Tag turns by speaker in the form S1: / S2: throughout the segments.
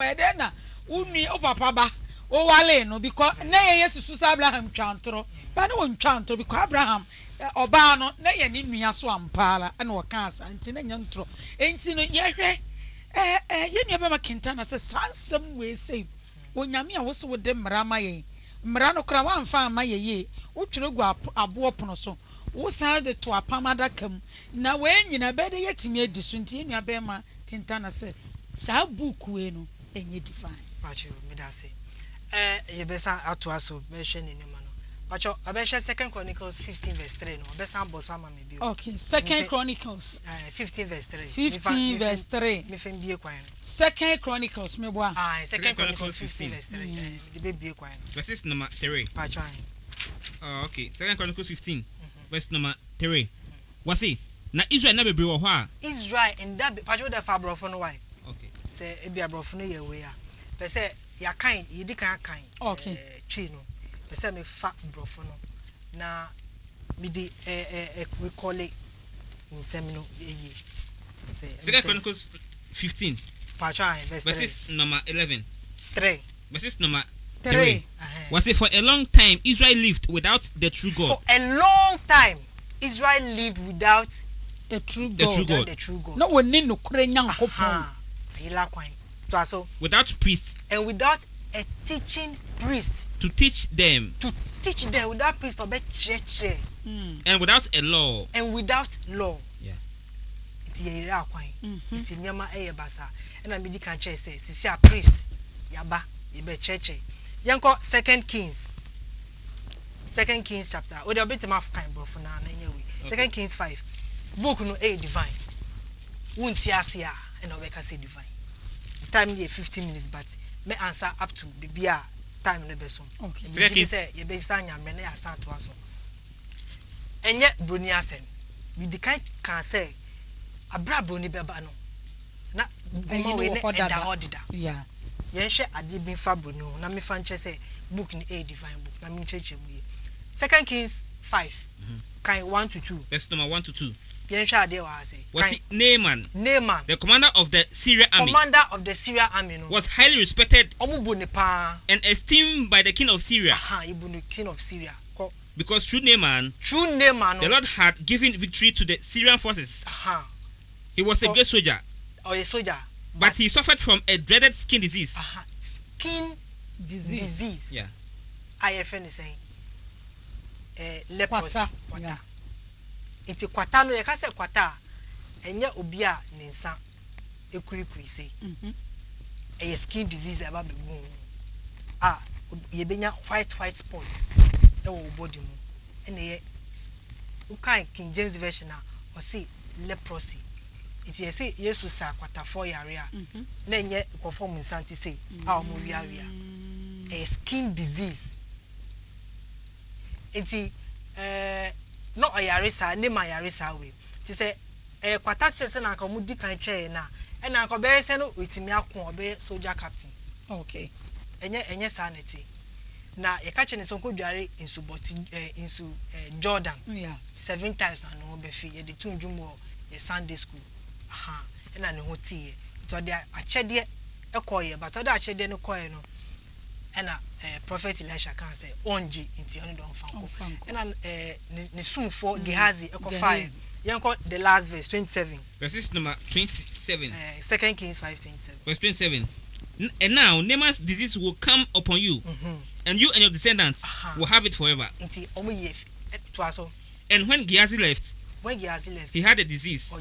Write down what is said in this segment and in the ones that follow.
S1: Edena, uni o papa ba, o wale no because na ye susu Abraham twantro, ba na won twantro because Abraham oba no na ye ni nua so ampara na wo ka asa nti na nyantro. Enti no ye hwe ye nua ba makenta na se sansem we sei. Onyame a wo se wo de mmara ma ye. Mmara no kra wan fa ma ye ye. Wo twere gu abo pono so. Wo san de to apamada kam na we nyina be de yetimi edi so nti ye nua ba ma kenta na se sa book we no enye divine.
S2: Pacho me da say. Ye besa atoaso me hwe ni nima no. Pacho abehwe 2 Chronicles 15 verse 3 no. Besa boso ama me bi.
S1: Okay, 2 Chronicles
S2: 15 verse 3.
S1: 15 verse 3.
S2: Me fem bie kwan.
S1: 2 Chronicles me boa.
S2: 2 Chronicles 15 verse 3. The be bie kwan.
S3: Verse number 3.
S2: Pacho.
S3: Okay, 2 Chronicles 15 verse number 3. Wasi na Israel na bebre wo ho a.
S2: Israel and that Pacho the fabrofo no why.
S3: Okay.
S2: Say ebi abrofo no ye we a. Pe say ya kan yedi kan kan.
S1: Okay.
S2: Twi no. Pe say me fa brofo no. Na me di recall it in semino ye. Say
S3: 2 Chronicles 15
S2: verse
S3: number 11.
S2: 3.
S3: Verses number
S1: 3.
S3: Was it for a long time Israel lived without the true God?
S2: For a long time Israel lived without
S1: the true God.
S2: The true God.
S1: No one no kure nyankopon.
S2: Ayila kwan. So
S3: without priest
S2: and without a teaching priest
S3: to teach them.
S2: Without priest obe church.
S3: And without a law.
S2: And without law.
S3: Yeah.
S2: It ayila kwan. It nyama eye basa. And I medi kan church say sisi a priest yaba yebe church. Yanko 2 Kings chapter. We dey bit ma kan bro for na anyway. 2 Kings 5. Book no a divine. Wunti asia and obeka say divine. Time here 15 minutes but me answer up to bibia time no be so.
S1: Okay.
S2: Because say ye be sanya me na asa to aso. Enye broni asen. We di kan say abra broni beba no. Na goma we ne eda odida.
S1: Yeah.
S2: Yen hwe ade bi fa broni na me fa nche say book ni a divine book na me ncheche mu ye. 2 Kings 5. Kind 1 to 2.
S3: Verse number 1 to 2.
S2: Was
S3: it Naaman,
S2: the
S3: commander of the Syrian army,
S2: was
S3: highly respected and esteemed by the king of Syria. Because through Naaman, the Lord had given victory to the Syrian forces. He was a great soldier, but he suffered from a dreaded skin disease.
S2: Skin disease.
S3: Yeah.
S2: I friend is saying leprosy.
S1: Yeah.
S2: Iti kwata no ye ka se kwata enye obi a ne nsa ekurikuri se e skin disease aba begu ye benya white spots e wo body mu ene ye ukai King James version o say leprosy iti ye say yesu sa kwata for yare a na enye konform nsa nti say o mo wiawia e skin disease iti no oyarisa ne ma yarisa we ti say kwata sese na ka mu di kan che na e na ko be se no wetimi akon obe soldier captain.
S1: Okay.
S2: Enye sanity na e ka che ne so ko dware insu Jordan.
S1: Yeah.
S2: 7 times na no be fi e de tunjum ye Sunday school. E na ne ho tie to de achede e koye but to de achede no koye no e na prophet Elisha can say onji inti oni don fanko e na ne soon for Gehazi e ko fire yanko the last verse 27
S3: verse number 27
S2: 2 Kings 5:27 verse
S3: 27 and now Naaman's disease will come upon you and you and your descendants will have it forever.
S2: Inti omo ye to aso.
S3: And when Gehazi left, he had a disease.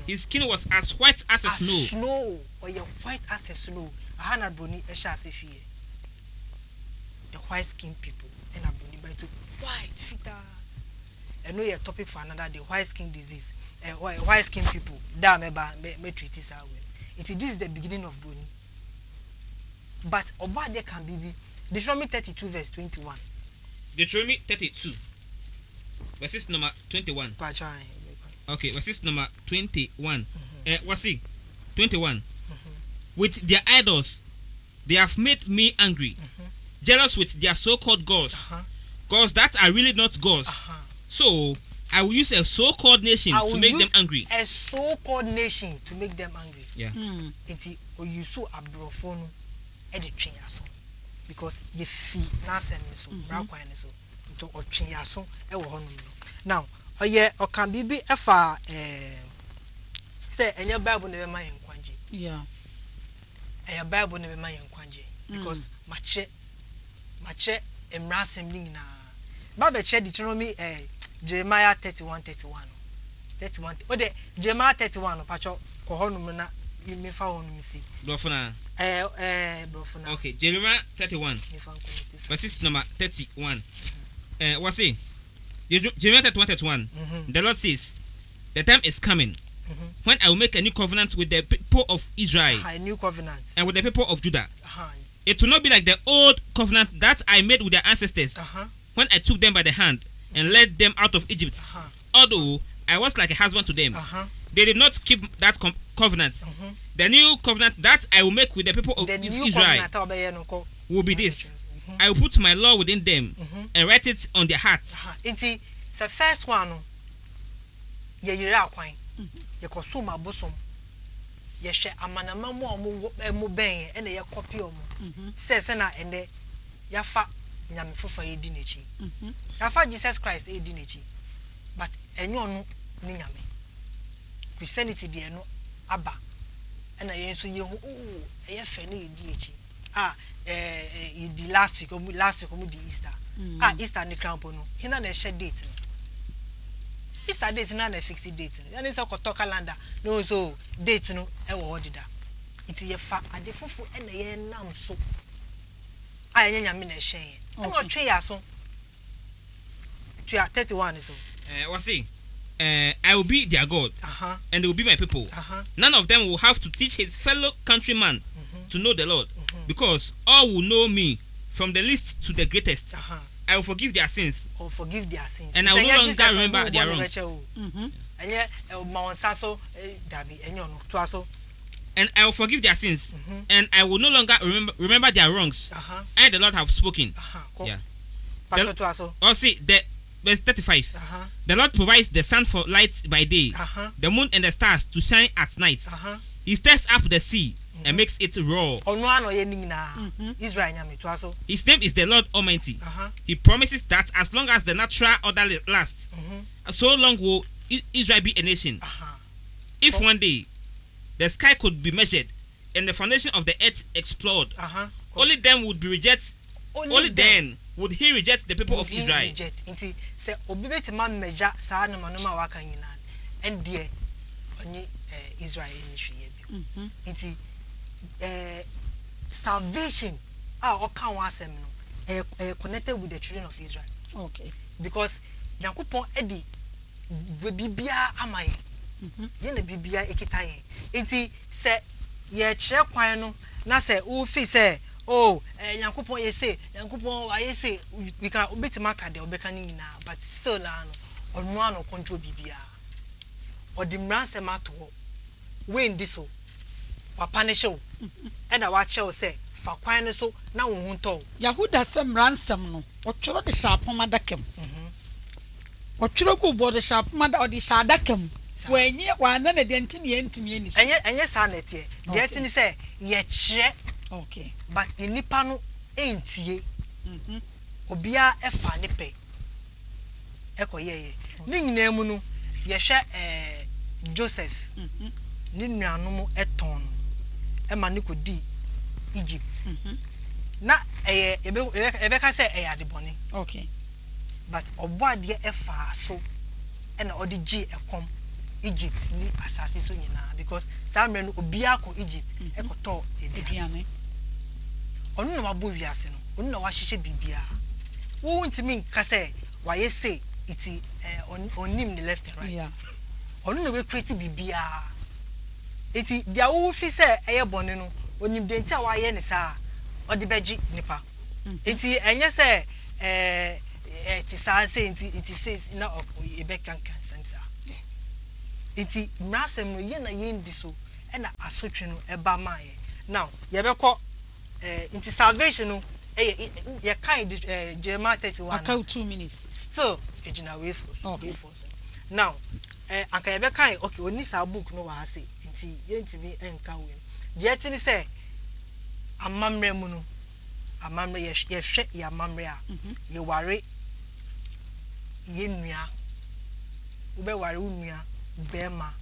S3: His skin was as white as a snow.
S2: Or your white as a snow. Ahana broni e sha se fie. The white skin people and a broni by to white fita. I know your topic for another the white skin disease. White skin people. Da me treat this away. This is the beginning of broni. But oba there can be Deuteronomy 32 verse 21.
S3: Deuteronomy 32 verses number 21. Okay, verses number 21. What's it? 21. With their idols, they have made me angry. Jealous with their so-called gods. Gods that are really not gods. So I will use a so-called nation to make them angry.
S2: A so-called nation to make them angry.
S3: Yeah.
S2: Enti oyusu abrofo no e de twen aso because ye fi na asem so bra kwan so nto otwen aso e wo honom no. Now oye okan bibi efa say enye Bible ne be ma yenkwanje.
S1: Yeah.
S2: Eya Bible ne be ma yenkwanje because mache emra asem ni na ba be che Deuteronomy Jeremiah 31. What the Jeremiah 31 pacho ko honum na me fa honum si.
S3: Brofuna.
S2: Brofuna.
S3: Okay, Jeremiah 31. Verse number 31. What's it? Jeremiah 31. The Lord says, the time is coming when I will make a new covenant with the people of Israel.
S2: A new covenant.
S3: And with the people of Judah. It will not be like the old covenant that I made with their ancestors when I took them by the hand and led them out of Egypt. Although I was like a husband to them, they did not keep that covenant. The new covenant that I will make with the people of Israel will be this. I will put my law within them and write it on their hearts.
S2: Inti the first one ye yira kwan ye kosuma bosom ye hwe amanama mu ben e na ye copy omo se na ende yafa nyame fofa ye di nechi yafa Jesus Christ e di nechi but enyo no ni nyame Christianity de no aba na ye so ye hu ye fe na ye di echi the last week the Easter Easter ni crampo no hina na share date Easter date na na fix date and is ko to calendar no so date no e wo dida it ye fa ade fufu e na ye nam so anya nyame na hyen e no twe ya so to 31 so
S3: what's it? I will be their God, and they will be my people. None of them will have to teach his fellow countryman to know the Lord, because all will know me, from the least to the greatest. I will forgive their sins. And I will no longer remember their wrongs. And I will forgive their sins, and I will no longer remember their wrongs. I, the Lord, have spoken. Yeah. Verse 35. The Lord provides the sun for light by day, the moon and the stars to shine at night. He stirs up the sea and makes it roar. His name is the Lord Almighty. He promises that as long as the natural order lasts, so long will Israel be a nation. If one day the sky could be measured and the foundation of the earth explode, only then would be rejected. Only then would he reject the people of Israel.
S2: Say obibet man measure sa na manoma waka nyina and dear only Israel in hwe salvation oka wan asem no connected with the children of Israel.
S1: Okay.
S2: Because Yankopon edi bibia amaye ye na bibia ekita ye enti se ye kire kwan no na se wo fi se Yankopon ye say Yankopon aye say we can obetima ka de obeka ni nyina but still na no onu ano control bibia odimranse mato we ndi so wapane show and I watch you say fa kwan no so na wo hunto
S1: Yahuda sem ransom no otworo de shapoma dakem otworo ku bo de shapoma da odi sha dakem wenye wana na de ntimi entimi ni so
S2: enye sa na tie de ntini say ye kire.
S1: Okay.
S2: But in nipa no entie obia efa ne pe ekoyeye ni nyina mu no ye hwe Joseph ni nuanom eton e ma ne kodi Egypt na ebe ka say adebone.
S1: Okay.
S2: But oboade efa so e na odi gi ekom Egypt ni asase so nyina because samre no obia ko Egypt ekoto ediane onu na wabo wiase no onu na wahihye bibia wo ntimi nka say waye say iti onim the left and right.
S1: Yeah.
S2: Onu na we create bibia iti dia wo fi say eye bone no onim de ntia waye ne sa odi beji nipa iti enye say ti sa say iti says na ebe kan sensa iti mrasem no ye na ye ndi so e na asotwe no eba maaye now ye beko into salvation no you kind Jeremiah 31
S1: aka 2 minutes
S2: still ejina way for now anka ye be kan okay oni sa book no wa say nti ye ntimi enka we de atini say amamre mu no amamre ye hwe ya amamre a ye ware ye nua wo be ware wo nua bema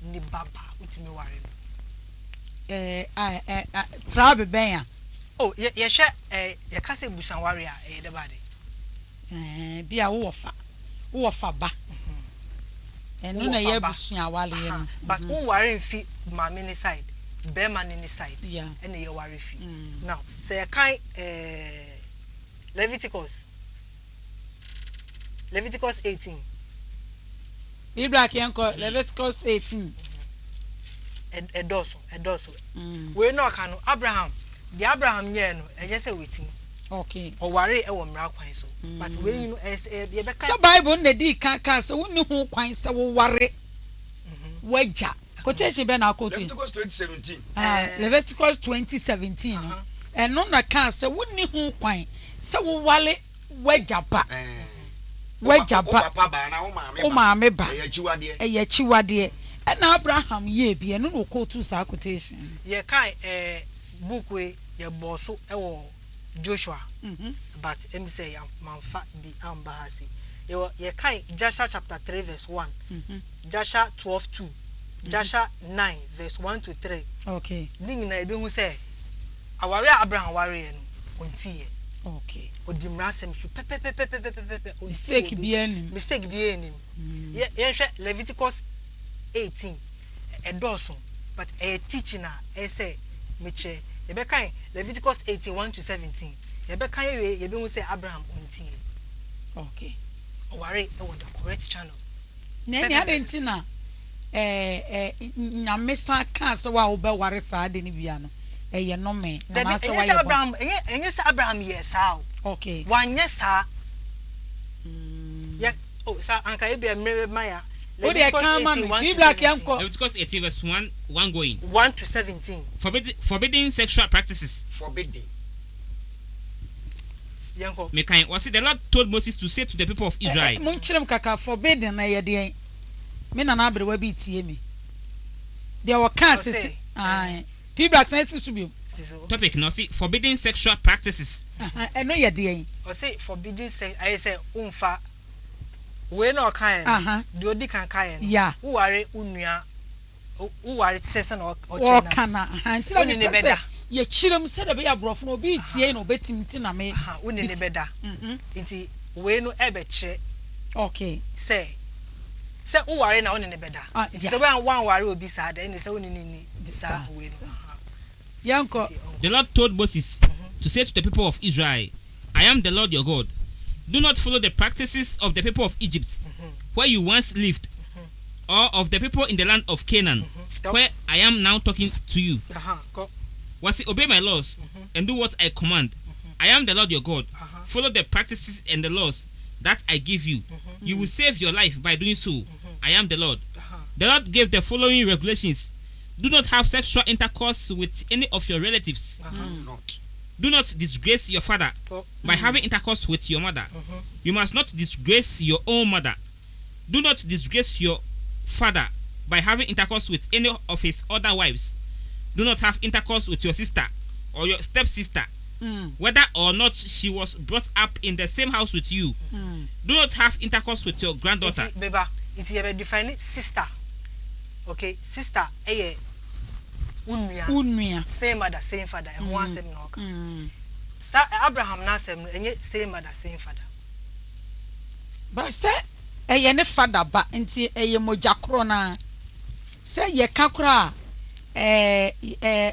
S2: ni baba utimi ware
S1: Frabe ben
S2: oh ye hwe ye ka say busan ware a ye de bade
S1: bia wo fa ba eno na ye busan wale ye
S2: but who ware mfi mama ni side bema ni side
S1: yeah
S2: and ye ware fi now say kai Leviticus 18
S1: Ibrahim yanko Leviticus 18
S2: edoso we no aka no Abraham the Abraham nye no enye say wetin
S1: okay
S2: o ware e wo mra kwan so but we you know ye be
S1: so Bible na di kan so woni ho kwan se wo ware waja quotation be na quote
S4: Leviticus 2017
S1: Leviticus 2017 eno na kan se woni ho kwan se wo wale waja ba
S4: papa ba na wo maame
S1: ba
S4: ye
S1: chiwade na Abraham ye bi eno no quote sa quotation
S2: ye kai book we ye boso e wo Joshua but em say manfa bi amba hasi ye kai Joshua chapter 3 verse 1 Joshua 12:2 Joshua 9 verse 1 to 3
S1: okay
S2: ning na ebe hu say aware Abraham ware ye no onti ye
S1: okay
S2: odimrasem su pepe
S1: mistake bi
S2: enim ye hwe Leviticus 18 edoso but teaching na say meche ye be kan Leviticus 18:1 to 17 ye be kan ye be hu say Abraham onti ye
S1: okay
S2: ware e wo the correct channel
S1: na ni adentina nyamesa kan se wa wo be ware sa de ni bia no ye no me na se wa ye
S2: Abraham enye say Abraham yes how
S1: okay
S2: wanye sa ye sa anka e be mre maya
S1: Leviticus
S3: 18 verse 1 going
S2: 1 to 17
S3: forbidding sexual practices
S2: yanko
S3: me kind was it the Lord told Moses to say to the people of Israel
S1: mun kirem kaka forbidden na ye de me na na abrewa bi tie me de wo kan sisi people say sisi bi
S3: topic no see forbidding sexual practices
S1: eno ye de
S2: o say forbidding sex I say umfa we no kan de odi kan kan
S1: yeah
S2: wo ware unua wo ware sese na
S1: o kana hansira ni beda ye kirem se de be abrofo no bi tie no betim ti na me
S2: woni ne beda nti we no ebe kire
S1: okay
S2: say wo ware na woni ne beda nti se wan ware obi sa da ni se woni ni sa we
S1: yanko
S3: the Lord told Moses to say to the people of Israel, I am the Lord your God. Do not follow the practices of the people of Egypt, where you once lived, or of the people in the land of Canaan, where I am now talking to you. Was it obey my laws and do what I command? I am the Lord your God. Follow the practices and the laws that I give you. You will save your life by doing so. I am the Lord. The Lord gave the following regulations. Do not have sexual intercourse with any of your relatives. Do not disgrace your father by having intercourse with your mother. You must not disgrace your own mother. Do not disgrace your father by having intercourse with any of his other wives. Do not have intercourse with your sister or your stepsister, whether or not she was brought up in the same house with you. Do not have intercourse with your granddaughter.
S2: It's a define sister. Okay, sister, unuya same mother same father and one same knock sa Abraham na same same mother same father
S1: but say ne father ba nti moja kro na say ye ka kro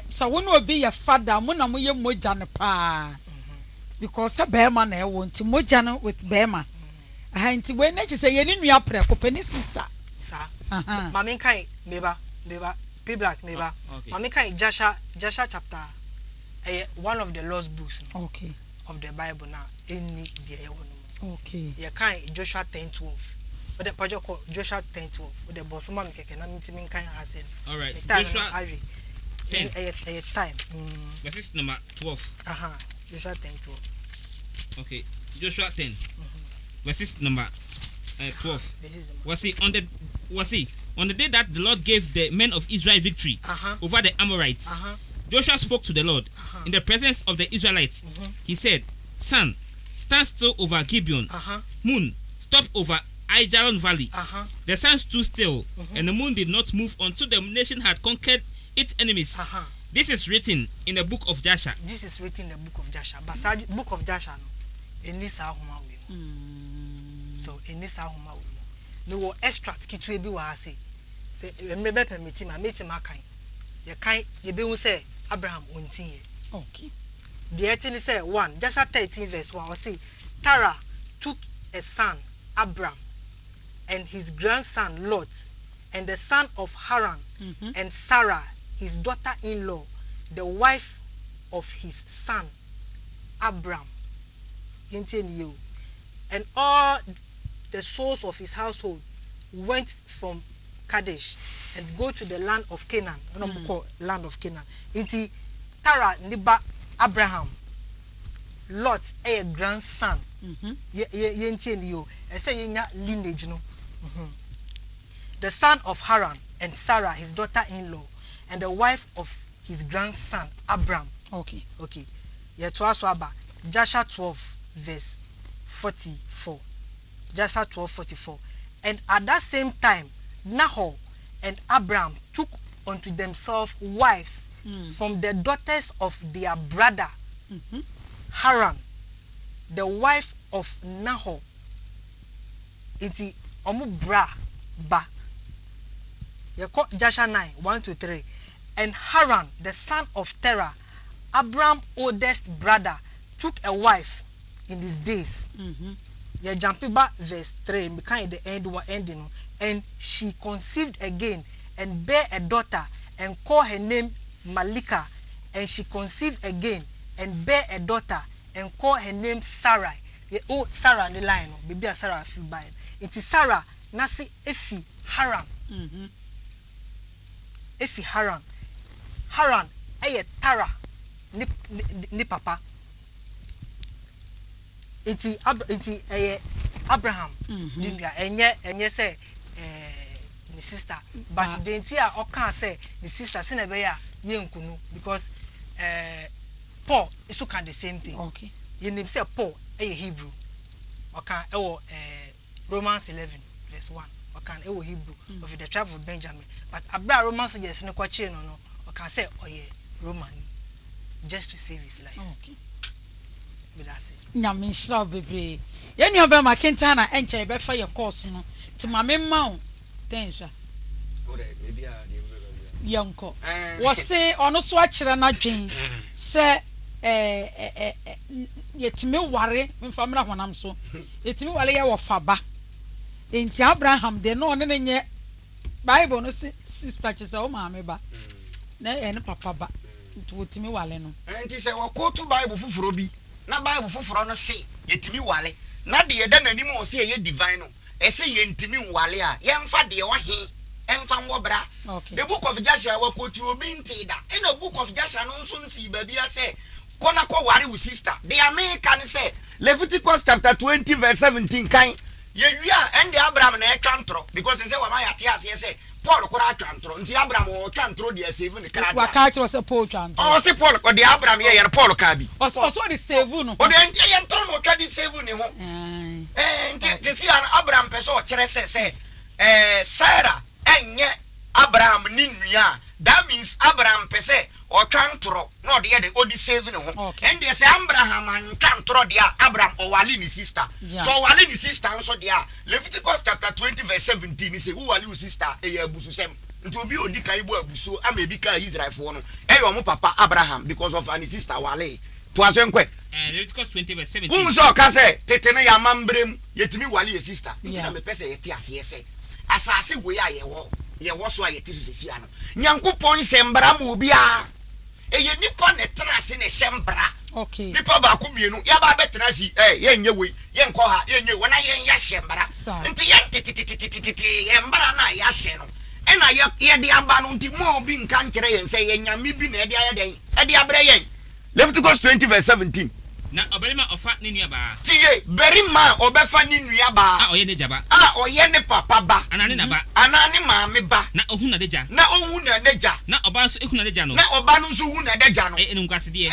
S1: sa wonu obi ye father mo na mo ye moja ne pa because say be ma na e wo nti moja no with be ma nti we na chi say ye ni nua pre ko pani sister
S2: sa mama kai meba P black meba mama kai Joshua chapter one of the lost books
S1: okay
S2: of the Bible now any there
S1: okay
S2: ye kai Joshua 10:12 but the project called Joshua 10:12 with the boss mama keke na mintimi kan hasen
S3: all right
S2: Joshua
S3: 10
S2: time
S3: verse number 12
S2: Joshua 10:12
S3: okay Joshua 10 verse number 12. On the day that the Lord gave the men of Israel victory over the Amorites, Joshua spoke to the Lord in the presence of the Israelites. He said, "Sun, stand still over Gibeon. Moon, stop over Ajalon Valley." The sun stood still, and the moon did not move until the nation had conquered its enemies. This is written in the book of Joshua.
S2: This is written in the book of Joshua. But the book of Joshua, in this ahuma we. So in this ahuma we. No extract kitwe bi wa say. Say remember permit him akan. Ye kan ye be who say Abraham untin ye.
S1: Okay.
S2: The 18 say 1 Joshua 13 verse 1 or say Terah took a son Abram and his grandson Lot and the son of Haran and Sarah his daughter-in-law, the wife of his son Abram, and all the souls of his household went from Kadesh and go to the land of Canaan. Land of Canaan. Inti Terah niba Abraham, Lot a grandson. Lineage no. The son of Haran and Sarah his daughter-in-law, and the wife of his grandson Abram.
S1: Okay.
S2: Yeah, to us about Joshua 12 verse 44. Joshua 12:44. And at that same time, Nahor and Abram took unto themselves wives from the daughters of their brother Haran, the wife of Nahor. Iti omu bra ba. Joshua 9:1-3. And Haran, the son of Terah, Abram's oldest brother, took a wife in his days. You jump back verse 3, because the ending, and she conceived again and bare a daughter and called her name Malika, and she conceived again and bare a daughter and called her name Sarai. Oh, Sarah the line, baby Sarah feel by it is Sarah Nasi Efi Haran. Efi Haran. Haran eye Tara ni papa. Iti Abraham. Enye say ni sister, but the entire okan say the sister say na be ya yenkunu because Paul is so kind the same thing.
S1: Okay.
S2: You name say Paul eye Hebrew. Okan Romans 11 verse 1. Okan Hebrew of the tribe of Benjamin. But Abra Romans suggests no kwache no. Okan say Roman just to save his life.
S1: Okay.
S2: But that's it.
S1: Nyame shira bebre. Ye nua be makenta na enche be fa your course no. Ti mame ma o. Tensha.
S4: Ode maybe a dey
S1: yanko. Wo se ono so a kire na dwen se yetimi ware mfa mra honam so. Yetimi wale ye wo faba. Enti Abraham de no ne nye Bible no sister chese o ma me ba. Na ene papa ba. Ntimi wale no.
S4: Enti se wo quote Bible fufuro bi. Na Bible fufuro no se yetimi wale. Na de ye da nanim o se ye divine no. Ese ye ntimi wale a ye mfa de wo he emfa nwobra.
S1: Okay.
S4: The book of Joshua wo quote obi ntida. In the book of Joshua no nso nsi ba bia se kona ko ware with sister. The American say Leviticus chapter 20 verse 17 kan ye wia and the Abraham na e twantro because he say wa ma yate ase say Paul kora twantro nti Abraham o twantro de save ne kra.
S1: Wa ka tro say Paul twantro.
S4: Oh say Paul ko de Abraham ye Paul ka bi.
S1: So the save no.
S4: O de nti ye ntro no ka di save ne ho. Nti see Abraham person o kire say Sarah enye Abraham ni nua. That means Abraham pese or twantro no de the odi save ne ho. And they say Abraham and twantro de Abraham o wali ni sister. So wali ni sister nso de Leviticus chapter 20 verse 17 he say who wali sister e abusu sem. Nti obi odi kan ibu abusu ama bi ka Israel fo no. E yo mo papa Abraham because of an sister wale. To asenkwe.
S3: Leviticus 20 verse 17.
S4: Who so ka say tetene ya mambrem yetimi wali ye sister. Nti na me pese yeti ase say asase go ya ye wo so ayeti so sesi ano. Nyankopon hyembra mu obi a eye nipa ne tena se ne hyembra.
S1: Okay.
S4: Nipa ba ko mienu ya ba betena si ye nye we ye nko ha ye nye wona ye ya hyembra. Nti ye titititititi ye mbara na ya hye no. Ena ye de aba no nti mo obi nka nkere ye se ye nyame bi na e de aye den. E de abre ye. Leviticus 20 verse 17.
S3: na obarima ofa ne nua ba
S4: tie berima obefa ni nua ba
S3: oye ne jaba
S4: oye ne papa ba
S3: anane na ba
S4: anane maame ba
S3: na ohu na deja
S4: na ohu na deja
S3: na oba nso ehu na deja no
S4: na oba no nso hu na deja no
S3: enum kwase de